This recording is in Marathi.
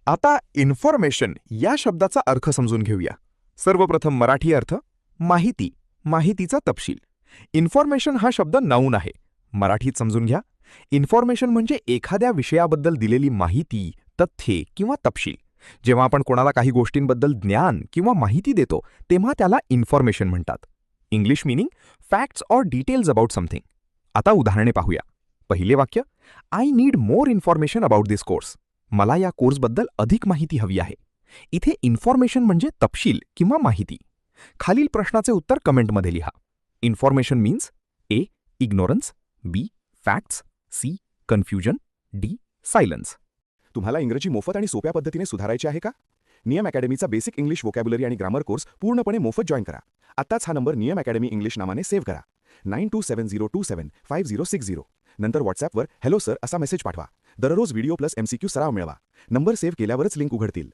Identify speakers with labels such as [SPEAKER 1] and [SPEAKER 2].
[SPEAKER 1] आता इन्फॉर्मेशन या शब्दाचा अर्थ समजून घेऊया. सर्वप्रथम मराठी अर्थ माहिती, माहितीचा तपशील. इन्फॉर्मेशन हा शब्द नाऊन आहे. मराठीत समजून घ्या. इन्फॉर्मेशन म्हणजे एखाद्या विषयाबद्दल दिलेली माहिती, तथ्ये किंवा तपशील. जेव्हा आपण कोणाला काही गोष्टींबद्दल ज्ञान किंवा माहिती देतो तेव्हा त्याला इन्फॉर्मेशन म्हणतात. English meaning facts or details about something. आता उदाहरणे पाहूया. पहिले वाक्य, I need more information about this course. मला या कोर्सबद्दल अधिक माहिती हवी आहे. इथे इन्फॉर्मेशन म्हणजे तपशील किंवा माहिती. खालील प्रश्नाचे उत्तर कमेंटमध्ये लिहा. Information means A. Ignorance, B. Facts, C. Confusion, D. Silence.
[SPEAKER 2] तुम्हाला इंग्रजी मोफत आणि सोप्या पद्धतीने सुधारायचे आहे का? नियम अकॅडमीचा बेसिक इंग्लिश व्होकॅब्युलरी आणि ग्रामर कोर्स पूर्णपणे मोफत जॉईन करा. आत्ताच हा नंबर नियम अकॅडमी इंग्लिश नावाने सेव्ह करा. 9270275060. नंतर व्हॉट्सॲपवर हॅलो सर असा मेसेज पाठवा. दररोज व्हिडिओ प्लस MCQ सराव मिळवा. नंबर सेव्ह केल्यावरच लिंक उघडतील.